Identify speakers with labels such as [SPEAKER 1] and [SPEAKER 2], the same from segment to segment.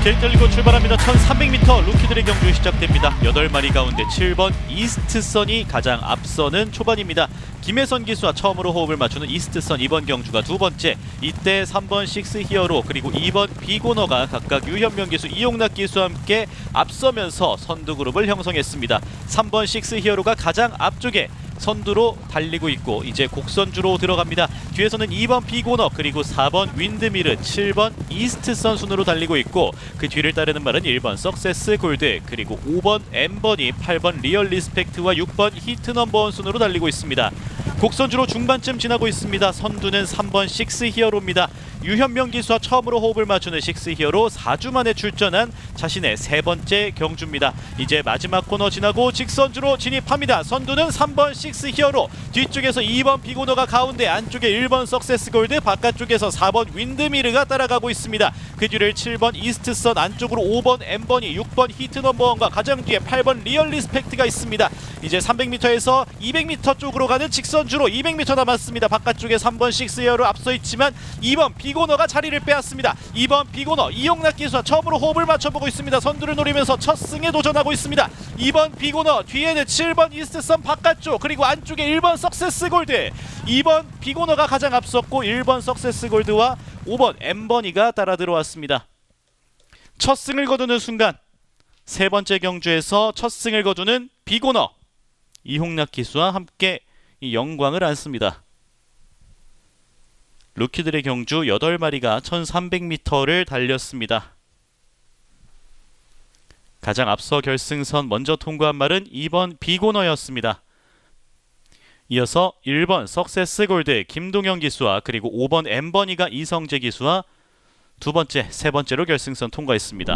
[SPEAKER 1] 게이트 열리고 출발합니다. 1300m 루키들의 경주 시작됩니다. 8마리 가운데 7번 이스트선이 가장 앞서는 초반입니다. 김혜선 기수와 처음으로 호흡을 맞추는 이스트선 이번 경주가 두 번째. 이때 3번 식스 히어로 그리고 2번 비고너가 각각 유현명 기수, 이용락 기수와 함께 앞서면서 선두 그룹을 형성했습니다. 3번 식스 히어로가 가장 앞쪽에 선두로 달리고 있고 이제 곡선주로 들어갑니다. 뒤에서는 2번 비고너 그리고 4번 윈드미르, 7번 이스트선 순으로 달리고 있고 그 뒤를 따르는 말은 1번 석세스 골드 그리고 5번 엠버니, 8번 리얼 리스펙트와 6번 히트 넘버원 순으로 달리고 있습니다. 곡선주로 중반쯤 지나고 있습니다. 선두는 3번 식스 히어로입니다. 유현명 기수와 처음으로 호흡을 맞추는 식스 히어로 4주 만에 출전한 자신의 세 번째 경주입니다. 이제 마지막 코너 지나고 직선주로 진입합니다. 선두는 3번 식스 히어로, 뒤쪽에서 2번 비고너가 가운데, 안쪽에 1번 석세스 골드, 바깥쪽에서 4번 윈드미르가 따라가고 있습니다. 그 뒤를 7번 이스트선, 안쪽으로 5번 엠버니, 6번 히트 넘버원과 가장 뒤에 8번 리얼 리스펙트가 있습니다. 이제 300m에서 200m 쪽으로 가는 직선주로 200m 남았습니다. 바깥쪽에 3번 식스 히어로 앞서 있지만 2번 비고너가 자리를 빼앗습니다. 2번 비고너, 이용락 기수와 처음으로 호흡을 맞춰보고 있습니다. 선두를 노리면서 첫 승에 도전하고 있습니다. 2번 비고너, 뒤에는 7번 이스트선 바깥쪽, 그리고 안쪽에 1번 석세스 골드. 2번 비고너가 가장 앞섰고 1번 석세스 골드와 5번 엠버니가 따라 들어왔습니다. 첫 승을 거두는 순간 세 번째 경주에서 첫 승을 거두는 비고너 이홍락 기수와 함께 이 영광을 안습니다. 루키들의 경주 8마리가 1300m를 달렸습니다. 가장 앞서 결승선 먼저 통과한 말은 2번 비고너였습니다. 이어서 1번 석세스 골드 김동현 기수와 그리고 5번 엠버니가 이성재 기수와 두 번째, 세 번째로 결승선 통과했습니다.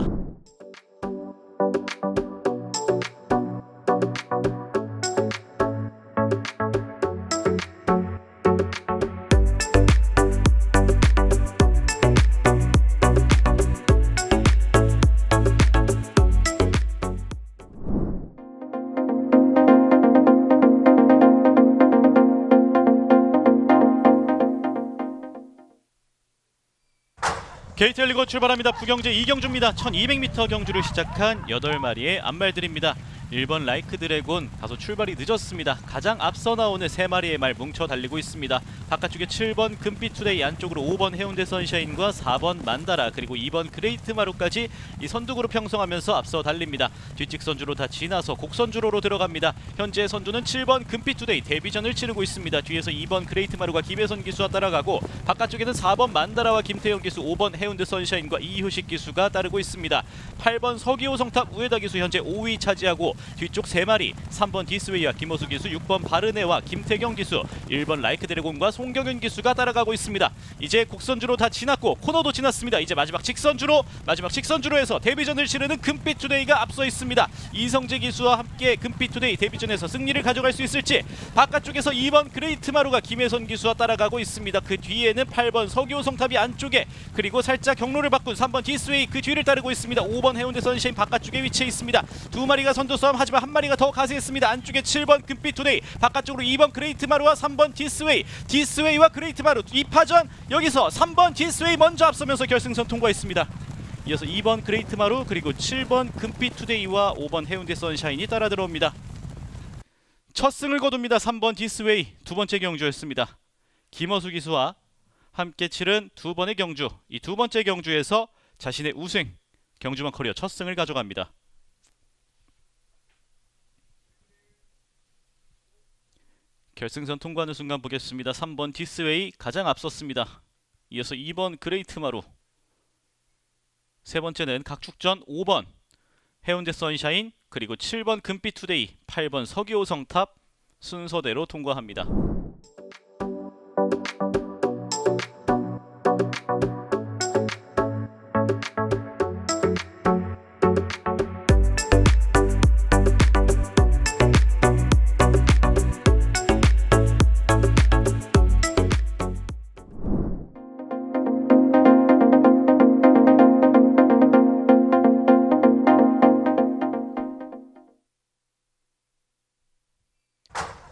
[SPEAKER 1] 게이트 열리고 출발합니다. 부경제 이경주입니다. 1200m 경주를 시작한 8마리의 앞말들입니다. 1번 라이크 드래곤 다소 출발이 늦었습니다. 가장 앞서 나오는 3마리의 말 뭉쳐 달리고 있습니다. 바깥쪽에 7번 금빛 투데이, 안쪽으로 5번 해운대 선샤인과 4번 만다라 그리고 2번 그레이트 마루까지 이 선두그룹 형성하면서 앞서 달립니다. 뒷직 선주로 다 지나서 곡선주로로 들어갑니다. 현재 선두는 7번 금빛 투데이 데뷔전을 치르고 있습니다. 뒤에서 2번 그레이트 마루가 김혜선 기수와 따라가고 바깥쪽에는 4번 만다라와 김태형 기수, 5번 해운대 선샤인과 이효식 기수가 따르고 있습니다. 8번 서기호 성탑 우에다 기수 현재 5위 차지하고 뒤쪽 3마리 3번 디스웨이와 김호수 기수, 6번 바르네와 김태경 기수, 1번 라이크 드래곤과 송경윤 기수가 따라가고 있습니다. 이제 곡선주로 다 지났고 코너도 지났습니다. 이제 마지막 직선주로 해서 데뷔전을 치르는 금빛 투데이가 앞서 있습니다. 이성재 기수와 함께 금빛 투데이 데뷔전에서 승리를 가져갈 수 있을지. 바깥쪽에서 2번 그레이트 마루가 김혜선 기수와 따라가고 있습니다. 그 뒤에는 8번 서기호 성탑이 안쪽에, 그리고 살짝 경로를 바꾼 3번 디스웨이 그 뒤를 따르고 있습니다. 5번 해운대 선샤인 바깥쪽에 위치해 있습니다. 두 마리가 선두 싸움, 하지만 한 마리가 더 가세했습니다. 안쪽에 7번 금빛 투데이, 바깥쪽으로 2번 그레이트 마루와 3번 디스웨이와 그레이트 마루. 2파전 여기서 3번 디스웨이 먼저 앞서면서 결승선 통과했습니다. 이어서 2번 그레이트 마루 그리고 7번 금빛 투데이와 5번 해운대 선샤인이 따라 들어옵니다. 첫 승을 거둡니다. 3번 디스웨이 두 번째 경주였습니다. 김어수 기수와 함께 치른 두 번의 경주, 이 두 번째 경주에서 자신의 우승, 경주만 커리어 첫 승을 가져갑니다. 결승선 통과하는 순간 보겠습니다. 3번 디스웨이 가장 앞섰습니다. 이어서 2번 그레이트 마루, 세 번째는 각축전 5번 해운대 선샤인 그리고 7번 금빛 투데이, 8번 서기호 성탑 순서대로 통과합니다.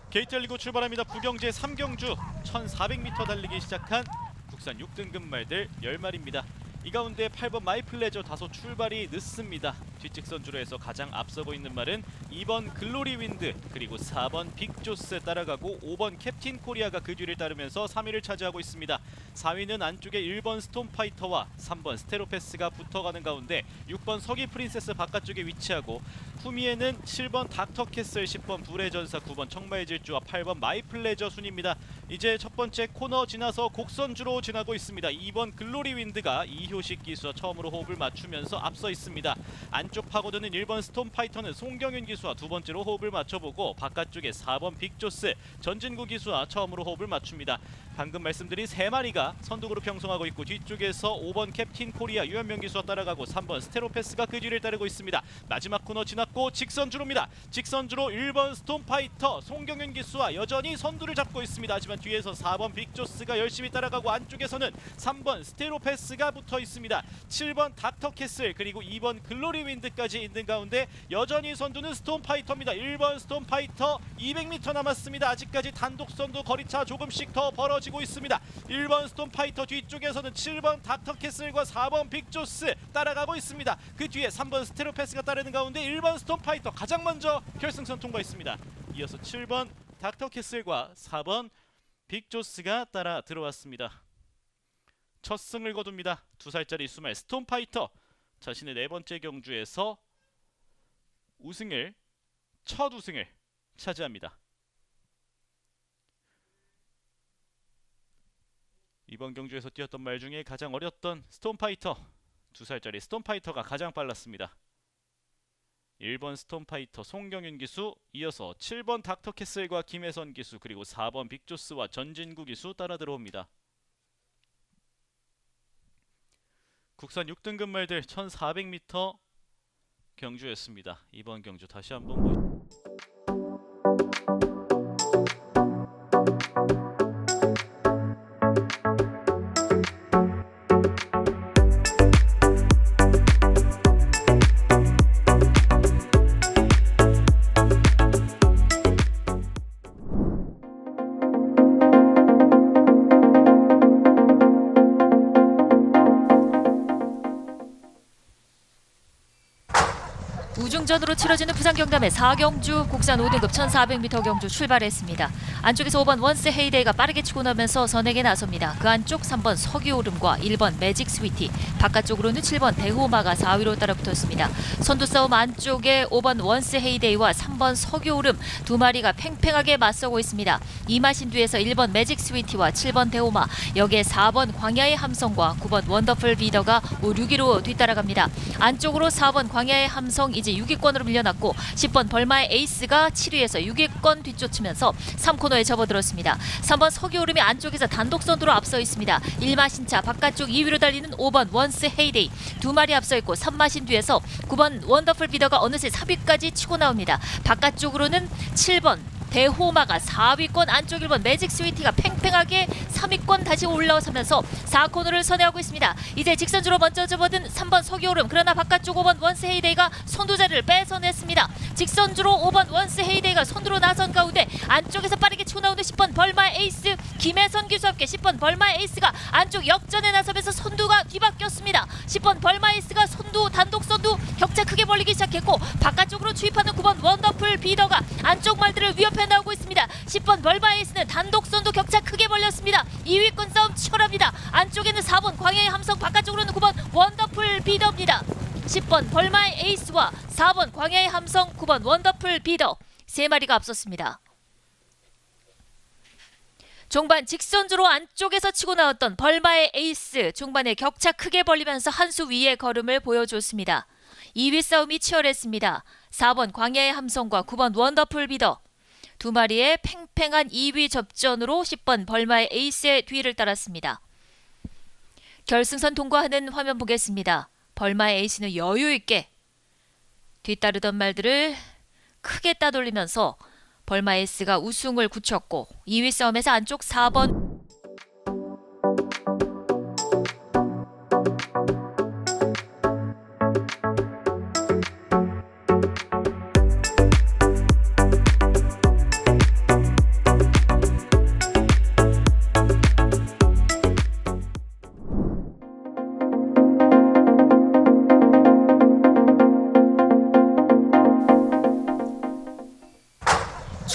[SPEAKER 1] 게이트 열리고 출발합니다. 부경제 3경주 1400m 달리기 시작한 국산 6등급 말들 10마리입니다. 이 가운데 8번 마이플레저 다소 출발이 늦습니다. 뒷직선 주로에서 가장 앞서고 있는 말은 2번 글로리 윈드 그리고 4번 빅조스 따라가고 5번 캡틴 코리아가 그 뒤를 따르면서 3위를 차지하고 있습니다. 4위는 안쪽에 1번 스톰파이터와 3번 스테로패스가 붙어가는 가운데 6번 서기 프린세스 바깥쪽에 위치하고 후미에는 7번 닥터캐슬, 10번 불의 전사, 9번 청마의 질주와 8번 마이플레저 순입니다. 이제 첫 번째 코너 지나서 곡선주로 지나고 있습니다. 2번 글로리 윈드가 이효식 기수와 처음으로 호흡을 맞추면서 앞서 있습니다. 안쪽 파고드는 1번 스톰파이터는 송경윤 기수와 두 번째로 호흡을 맞춰보고 바깥쪽에 4번 빅조스, 전진구 기수와 처음으로 호흡을 맞춥니다. 방금 말씀드린 3마리가 선두그룹 형성하고 있고 뒤쪽에서 5번 캡틴 코리아 유현명 기수와 따라가고 3번 스테로패스가 그 뒤를 따르고 있습니다. 마지막 코너 지났고 직선주로입니다. 직선주로 1번 스톰파이터 송경윤 기수와 여전히 선두를 잡고 있습니다. 하지만 뒤에서 4번 빅조스가 열심히 따라가고 안쪽에서는 3번 스테로패스가 붙어 있습니다. 7번 닥터캐슬 그리고 2번 글로리 윈드까지 있는 가운데 여전히 선두는 스톰파이터입니다. 1번 스톰파이터 200m 남았습니다. 아직까지 단독 선두 거리차 조금씩 더 벌어지고 있습니다. 1번 스톰파이터 뒤쪽에서는 7번 닥터캐슬과 4번 빅조스 따라가고 있습니다. 그 뒤에 3번 스테로패스가 따르는 가운데 1번 스톰파이터 가장 먼저 결승선 통과했습니다. 이어서 7번 닥터캐슬과 4번 빅조스가 따라 들어왔습니다. 첫 승을 거둡니다. 2살짜리 수말 스톰파이터 자신의 네 번째 경주에서 첫 우승을 차지합니다. 이번 경주에서 뛰었던 말 중에 가장 어렸던 스톰파이터, 2살짜리 스톰파이터가 가장 빨랐습니다. 1번 스톰파이터 송경윤 기수, 이어서 7번 닥터캐슬과 김혜선 기수, 그리고 4번 빅조스와 전진구 기수 따라 들어옵니다. 국산 6등급 말들 1400m 경주였습니다. 이번 경주 다시 한번 보시죠.
[SPEAKER 2] 우중전으로 치러지는 부산경남의 4경주 국산 5등급 1400m 경주 출발했습니다. 안쪽에서 5번 원스 헤이데이가 빠르게 치고 나면서 선행에 나섭니다. 그 안쪽 3번 서기오름과 1번 매직 스위티, 바깥쪽으로는 7번 대호마가 4위로 따라붙었습니다. 선두 싸움 안쪽에 5번 원스 헤이데이와 3번 서기오름 두 마리가 팽팽하게 맞서고 있습니다. 이마신 뒤에서 1번 매직 스위티와 7번 대호마, 여기에 4번 광야의 함성과 9번 원더풀 비더가 5, 6위로 뒤따라갑니다. 안쪽으로 4번 광야의 함성 이제 6위권으로 밀려났고 10번 벌마의 에이스가 7위에서 6위권 뒤쫓으면서 3코너에 접어들었습니다. 3번 서기오름이 안쪽에서 단독 선두로 앞서 있습니다. 1마신차 바깥쪽 2위로 달리는 5번 원스 헤이데이 두 마리 앞서 있고 3마신 뒤에서 9번 원더풀 비더가 어느새 3위까지 치고 나옵니다. 바깥쪽으로는 7번 대호마가 4위권, 안쪽 1번 매직 스위티가 팽팽하게 3위권 다시 올라서면서 4코너를 선회하고 있습니다. 이제 직선주로 먼저 접어든 3번 서기오름, 그러나 바깥쪽 5번 원스 헤이데이가 선두 자리를 뺏어냈습니다. 직선주로 5번 원스 헤이데이가 선두로 나선 가운데 안쪽에서 빠르게 치고 나오는 10번 벌마의 에이스 김혜선 기수와 함께 10번 벌마의 에이스가 안쪽 역전에 나서면서 선두가 뒤바뀌었습니다. 10번 벌마의 에이스가 선두 단독 선두 격차 크게 벌리기 시작했고 바깥쪽으로 추입하는 9번 원더풀 비더가 안쪽 말들을 위협해 나오고 있습니다. 10번 벌마의 에이스는 단독 선두 격차 크게 벌렸습니다. 2위권 싸움 치열합니다. 안쪽에는 4번 광야의 함성, 바깥쪽으로는 9번 원더풀 비더입니다. 10번 벌마의 에이스와 4번 광야의 함성, 9번 원더풀 비더 세 마리가 앞섰습니다. 종반 직선주로 안쪽에서 치고 나왔던 벌마의 에이스, 종반에 격차 크게 벌리면서 한 수 위의 걸음을 보여줬습니다. 2위 싸움이 치열했습니다. 4번 광야의 함성과 9번 원더풀 비더 두 마리의 팽팽한 2위 접전으로 10번 벌마의 에이스의 뒤를 따랐습니다. 결승선 통과하는 화면 보겠습니다. 벌마의 에이스는 여유있게 뒤따르던 말들을 크게 따돌리면서 벌마의 에이스가 우승을 굳혔고 2위 싸움에서 안쪽 4번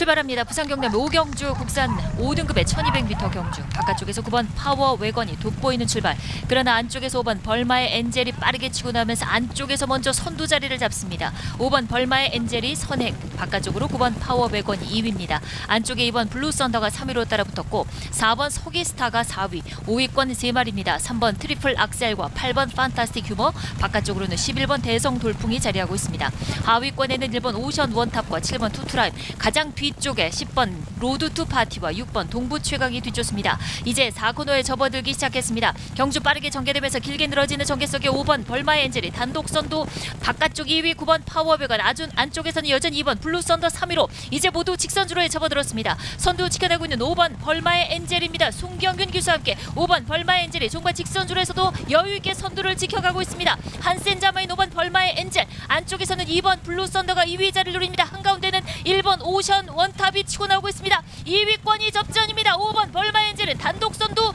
[SPEAKER 2] 출발합니다. 부산 경남 5경주 국산 5등급의 1200m 경주. 바깥쪽에서 9번 파워 외건이 돋보이는 출발. 그러나 안쪽에서 5번 벌마의 엔젤이 빠르게 치고 나면서 안쪽에서 먼저 선두 자리를 잡습니다. 5번 벌마의 엔젤이 선행. 바깥쪽으로 9번 파워 외건이 2위입니다. 안쪽에 2번 블루 썬더가 3위로 따라붙었고 4번 서기스타가 4위. 5위권 3마리입니다. 3번 트리플 악셀과 8번 판타스틱 휴머. 바깥쪽으로는 11번 대성 돌풍이 자리하고 있습니다. 하위권에는 1번 오션 원탑과 7번 투투라임. 가장 뒤쪽에 10번 로드 투 파티와 6번 동부 최강이 뒤쫓습니다. 이제 4코너에 접어들기 시작했습니다. 경주 빠르게 전개되면서 길게 늘어지는 전개 속에 5번 벌마의 엔젤이 단독 선두. 바깥쪽 2위 9번 파워백은 아주 안쪽에서는 여전히 2번 블루 썬더 3위로 이제 모두 직선주로에 접어들었습니다. 선두 지켜내고 있는 5번 벌마의 엔젤입니다. 송경균 기수와 함께 5번 벌마의 엔젤이 종반 직선주로에서도 여유있게 선두를 지켜가고 있습니다. 한센 자마인 5번 벌마의 엔젤. 안쪽에서는 2번 블루 썬더가 2위 자리를 노립니다. 한가운데는 1번 오션 원탑이 치고 나오고 있습니다. 2위권이 접전입니다. 5번 벌마의 엔젤은 단독 선두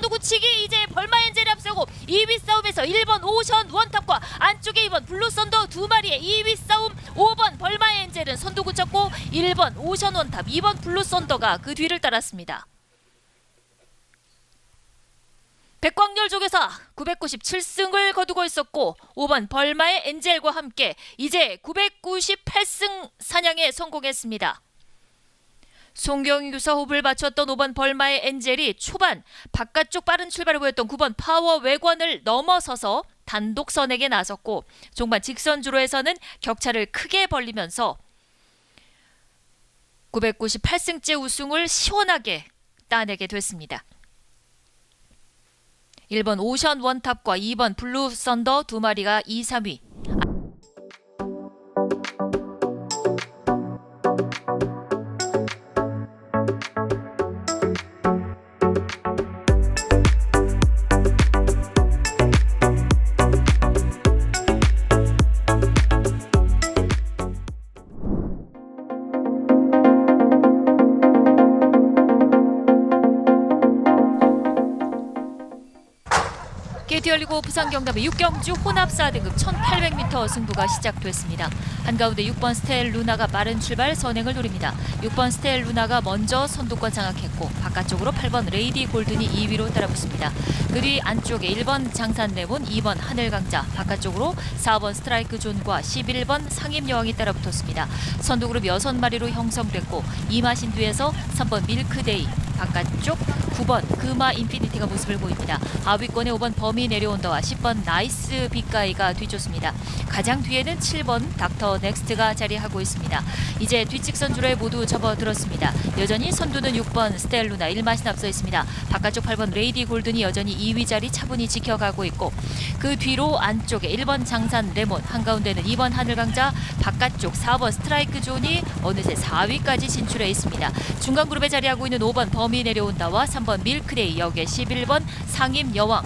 [SPEAKER 2] 굳히기. 이제 벌마의 엔젤이 앞서고 2위 싸움에서 1번 오션 원탑과 안쪽에 2번 블루 썬더 두 마리의 2위 싸움. 5번 벌마의 엔젤은 선두 굳혔고 1번 오션 원탑, 2번 블루 썬더가 그 뒤를 따랐습니다. 백광열 쪽에서 997승을 거두고 있었고 5번 벌마의 엔젤과 함께 이제 998승 사냥에 성공했습니다. 송경희 교사 호흡을 맞췄던 5번 벌마의 엔젤이 초반 바깥쪽 빠른 출발을 보였던 9번 파워 외관을 넘어서서 단독 선행에 나섰고 종반 직선주로에서는 격차를 크게 벌리면서 998승째 우승을 시원하게 따내게 됐습니다. 1번 오션 원탑과 2번 블루 썬더 두 마리가 2, 3위. 게이트 열리고 부산 경남의 6경주 혼합 4등급 1800m 승부가 시작됐습니다. 한가운데 6번 스텔 루나가 빠른 출발 선행을 노립니다. 6번 스텔 루나가 먼저 선두권 장악했고 바깥쪽으로 8번 레이디 골든이 2위로 따라붙습니다. 그 뒤 안쪽에 1번 장산 레몬, 2번 하늘강자, 바깥쪽으로 4번 스트라이크 존과 11번 상임여왕이 따라붙었습니다. 선두그룹 6마리로 형성됐고 이마신 뒤에서 3번 밀크데이, 바깥쪽 9번 금화 인피니티가 모습을 보입니다. 하위권에 5번 범이 내려온다와 10번 나이스 빅가이가 뒤쫓습니다. 가장 뒤에는 7번 닥터 넥스트가 자리하고 있습니다. 이제 뒷직선 줄에 모두 접어들었습니다. 여전히 선두는 6번 스텔루나 1마신 앞서 있습니다. 바깥쪽 8번 레이디 골든이 여전히 2위 자리 차분히 지켜가고 있고 그 뒤로 안쪽에 1번 장산 레몬, 한가운데는 2번 하늘강자, 바깥쪽 4번 스트라이크 존이 어느새 4위까지 진출해 있습니다. 중간 그룹에 자리하고 있는 5번 범이 내려온다와 3번 밀크데이, 여기에 11번 상임 여왕,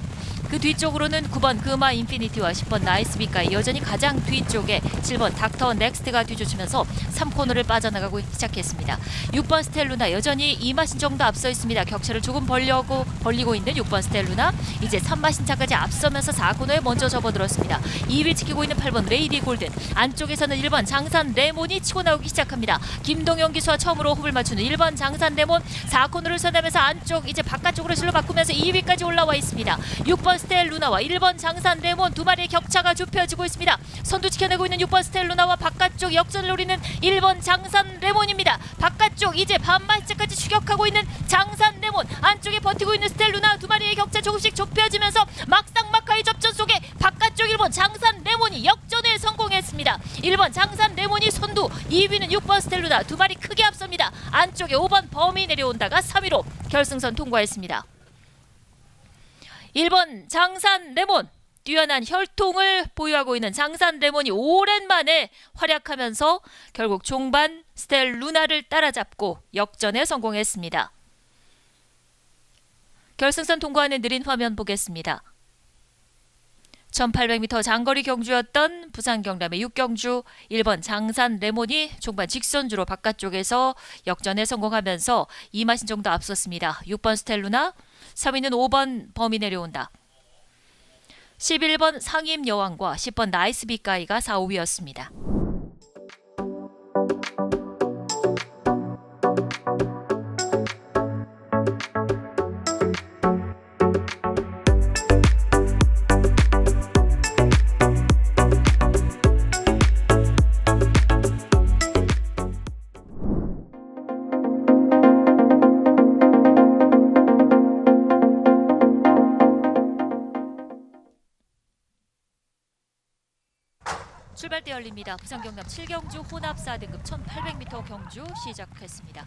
[SPEAKER 2] 그 뒤쪽으로는 9번 금화 인피니티와 10번 나이스 빅가이, 여전히 가장 뒤쪽에 7번 닥터 넥스트가 뒤쫓으면서 3코너를 빠져나가고 시작했습니다. 6번 스텔루나 여전히 2마신 정도 앞서 있습니다. 격차를 조금 벌리고 있는 6번 스텔루나 이제 3마신차까지 앞서면서 4코너에 먼저 접어들었습니다. 2위 지키고 있는 8번 레이디 골든, 안쪽에서는 1번 장산 레몬이 치고 나오기 시작합니다. 김동영 기수와 처음으로 호흡을 맞추는 1번 장산 레몬 4코너를 선하면서 안쪽 이제 바깥쪽으로 실로 바꾸면서 2위까지 올라와 있습니다. 6번 스텔 루나와 1번 장산 레몬 두 마리의 격차가 좁혀지고 있습니다. 선두 지켜내고 있는 6번 스텔 루나와 바깥쪽 역전을 노리는 1번 장산 레몬입니다. 바깥쪽 이제 반마이츠까지 추격하고 있는 장산 레몬, 안쪽에 버티고 있는 스텔 루나 두 마리의 격차 조금씩 좁혀지면서 막상막하의 접전 속에 바깥쪽 1번 장산 레몬이 역전에 성공했습니다. 1번 장산 레몬이 선두, 2위는 6번 스텔 루나 두 마리 크게 앞섭니다. 안쪽에 5번 범이 내려온다가 3위로 결승선 통과했습니다. 1번 장산 레몬, 뛰어난 혈통을 보유하고 있는 장산 레몬이 오랜만에 활약하면서 결국 종반 스텔 루나를 따라잡고 역전에 성공했습니다. 결승선 통과하는 느린 화면 보겠습니다. 1800m 장거리 경주였던 부산 경남의 6경주 1번 장산 레몬이 종반 직선주로 바깥쪽에서 역전에 성공하면서 2마신 정도 앞섰습니다. 6번 스텔루나, 3위는 5번 범이 내려온다. 11번 상임 여왕과 10번 나이스 빅가이가 4, 5위였습니다. 출발대 열립니다. 부산 경남 7경주 혼합 4등급 1800m 경주 시작했습니다.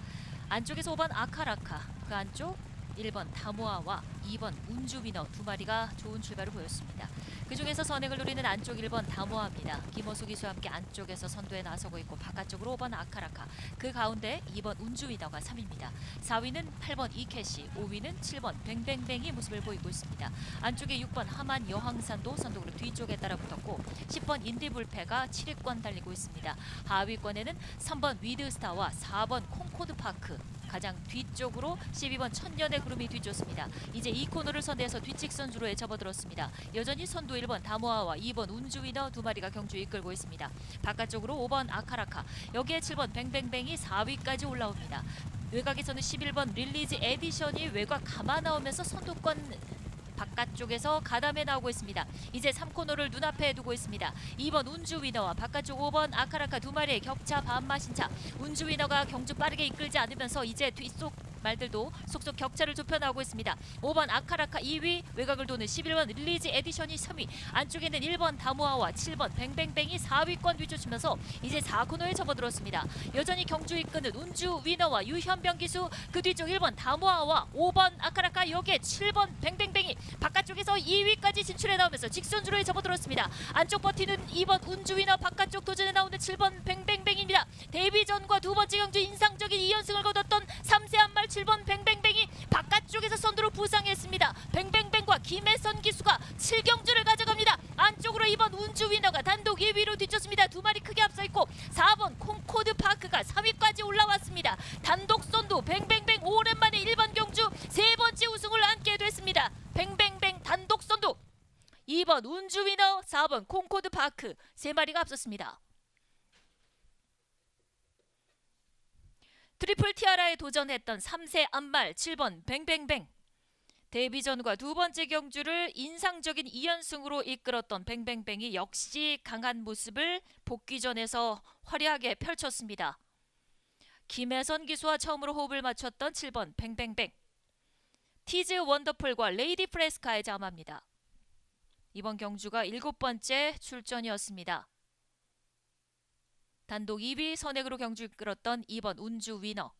[SPEAKER 2] 안쪽에서 5번 아카라카, 그 안쪽 1번 다모아와 2번 운주위너 두 마리가 좋은 출발을 보였습니다. 그중에서 선행을 노리는 안쪽 1번 다모아입니다. 김호수 기수와 함께 안쪽에서 선두에 나서고 있고 바깥쪽으로 5번 아카라카, 그 가운데 2번 운주위너가 3위입니다. 4위는 8번 이캐시, 5위는 7번 뱅뱅뱅이 모습을 보이고 있습니다. 안쪽에 6번 하만 여항산도 선두그룹 뒤쪽에 따라 붙었고 10번 인디불패가 7위권 달리고 있습니다. 하위권에는 3번 위드스타와 4번 콩코드파크, 가장 뒤쪽으로 12번 천년의 구름이 뒤쫓습니다. 이제 이 코너를 선대해서 뒤직선 주로에 접어들었습니다. 여전히 선두 1번 다모아와 2번 운주위너 두 마리가 경주 이끌고 있습니다. 바깥쪽으로 5번 아카라카, 여기에 7번 뱅뱅뱅이 4위까지 올라옵니다. 외곽에서는 11번 릴리즈 에디션이 외곽 감아 나오면서 선두권 바깥쪽에서 가담해 나오고 있습니다. 이제 3코너를 눈앞에 두고 있습니다. 2번 운주위너와 바깥쪽 5번 아카라카 두 마리의 격차 반마신 차. 운주위너가 경주 빠르게 이끌지 않으면서 이제 뒷속 말들도 속속 격차를 좁혀 나오고 있습니다. 5번 아카라카 2위, 외곽을 도는 11번 릴리즈 에디션이 3위, 안쪽에는 1번 다모아와 7번 뱅뱅뱅이 4위권 뒤쫓으면서 이제 4코너에 접어들었습니다. 여전히 경주 이끄는 운주위너와 유현병 기수, 그 뒤쪽 1번 다모아와 5번 아카라카, 여기에 7번 뱅뱅뱅이 바깥쪽에서 2위까지 진출해 나오면서 직선주로에 접어들었습니다. 안쪽 버티는 2번 운주위너, 바깥쪽 도전에 나오는 7번 뱅뱅뱅입니다. 데뷔전과 두 번째 경주 인상적인 2연승을 거뒀던 3세 한말 7번 뱅뱅뱅이 바깥쪽에서 선두로 부상했습니다. 뱅뱅뱅과 김혜선 기수가 7경주를 가져갑니다. 안쪽으로 2번 운주위너가 단독 2위로 뒤쫓습니다. 두 마리 크게 앞서 있고 4번 콩코드 파크가 3위까지 올라왔습니다. 단독 선두 뱅뱅뱅 오랜만에 1번 경주 세 번째 우승을 안게 됐습니다. 뱅뱅뱅 단독 선두, 2번 운주위너, 4번 콩코드 파크 세 마리가 앞섰습니다. 트리플 티아라에 도전했던 3세 안말 7번 뱅뱅뱅, 데뷔전과 두 번째 경주를 인상적인 2연승으로 이끌었던 뱅뱅뱅이 역시 강한 모습을 복귀전에서 화려하게 펼쳤습니다. 김혜선 기수와 처음으로 호흡을 맞췄던 7번 뱅뱅뱅, 티즈 원더풀과 레이디 프레스카의 자마입니다. 이번 경주가 7번째 출전이었습니다. 단독 2위 선행으로 경주 이끌었던 2번 운주위너.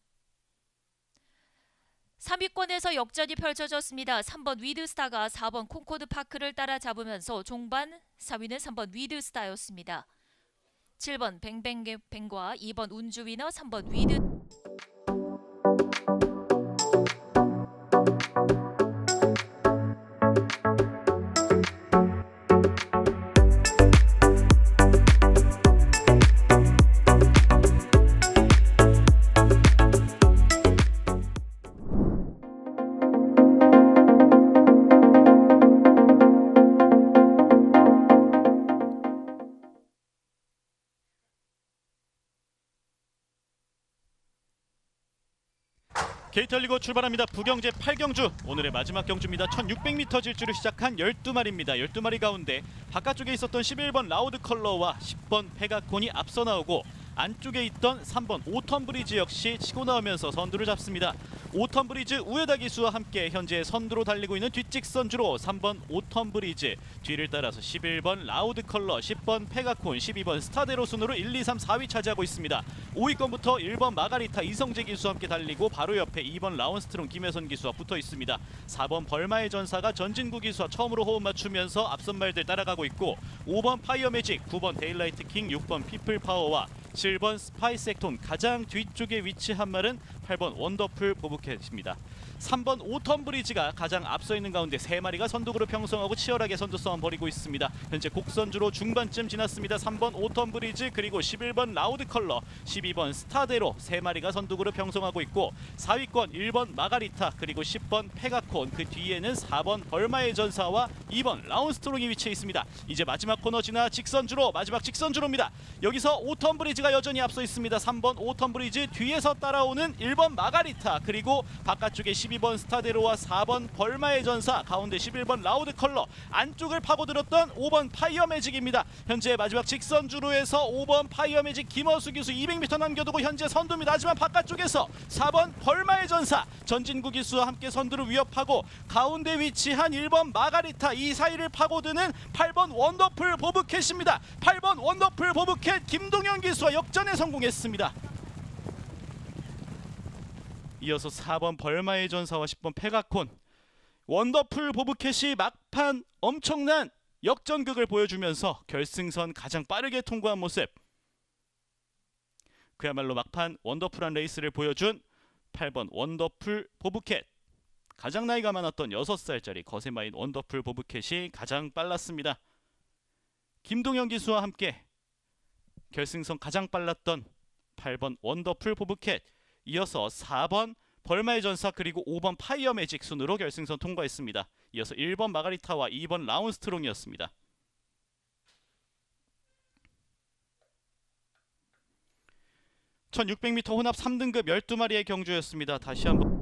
[SPEAKER 2] 3위권에서 역전이 펼쳐졌습니다. 3번 위드스타가 4번 콩코드 파크를 따라잡으면서 종반 4위는 3번 위드스타였습니다. 7번 뱅뱅뱅과 2번 운주위너, 3번 위드.
[SPEAKER 1] K털리고 출발합니다. 부경제 8경주, 오늘의 마지막 경주입니다. 1600m 질주를 시작한 12마리입니다. 12마리 가운데 바깥쪽에 있었던 11번 라우드 컬러와 10번 페가콘이 앞서 나오고 안쪽에 있던 3번 오턴브리즈 역시 치고 나오면서 선두를 잡습니다. 오턴브리즈 우에다 기수와 함께 현재 선두로 달리고 있는 뒷직선주로 3번 오턴브리즈, 뒤를 따라서 11번 라우드 컬러, 10번 페가콘, 12번 스타데로 순으로 1, 2, 3, 4위 차지하고 있습니다. 5위권부터 1번 마가리타 이성재 기수와 함께 달리고 바로 옆에 2번 라운스트롱 김혜선 기수와 붙어 있습니다. 4번 벌마의 전사가 전진구 기수와 처음으로 호흡 맞추면서 앞선 말들 따라가고 있고 5번 파이어 매직, 9번 데일라이트 킹, 6번 피플 파워와 7번 스파이스 액톤, 가장 뒤쪽에 위치한 말은 8번 원더풀 보브캣입니다. 3번 오턴브리즈가 가장 앞서 있는 가운데 3마리가 선두그룹 형성하고 치열하게 선두 싸움 벌이고 있습니다. 현재 곡선주로 중반쯤 지났습니다. 3번 오턴브리즈, 그리고 11번 라우드 컬러, 12번 스타데로 3마리가 선두그룹 형성하고 있고 4위권 1번 마가리타, 그리고 10번 페가콘, 그 뒤에는 4번 벌마의 전사와 2번 라운스트롱이 위치해 있습니다. 이제 마지막 코너 지나 직선주로, 마지막 직선주로입니다. 여기서 오턴브리즈가 여전히 앞서 있습니다. 3번 오턴브리즈, 뒤에서 따라오는 1번 1번 마가리타, 그리고 바깥쪽에 12번 스타데로와 4번 벌마의 전사, 가운데 11번 라우드 컬러, 안쪽을 파고들었던 5번 파이어 매직입니다. 현재 마지막 직선 주로에서 5번 파이어 매직 김어수 기수 200m 남겨두고 현재 선두입니다. 하지만 바깥쪽에서 4번 벌마의 전사, 전진구 기수와 함께 선두를 위협하고 가운데 위치한 1번 마가리타, 이 사이를 파고드는 8번 원더풀 보브캣입니다. 8번 원더풀 보브캣 김동현 기수와 역전에 성공했습니다. 이어서 4번 벌마의 전사와 10번 페가콘, 원더풀 보브캣이 막판 엄청난 역전극을 보여주면서 결승선 가장 빠르게 통과한 모습, 그야말로 막판 원더풀한 레이스를 보여준 8번 원더풀 보브캣. 가장 나이가 많았던 6살짜리 거세마인 원더풀 보브캣이 가장 빨랐습니다. 김동현 기수와 함께 결승선 가장 빨랐던 8번 원더풀 보브캣, 이어서 4번 벌마의 전사 그리고 5번 파이어 매직 순으로 결승선 통과했습니다. 이어서 1번 마가리타와 2번 라운스트롱이었습니다. 1600m 혼합 3등급 12마리의 경주였습니다. 다시 한번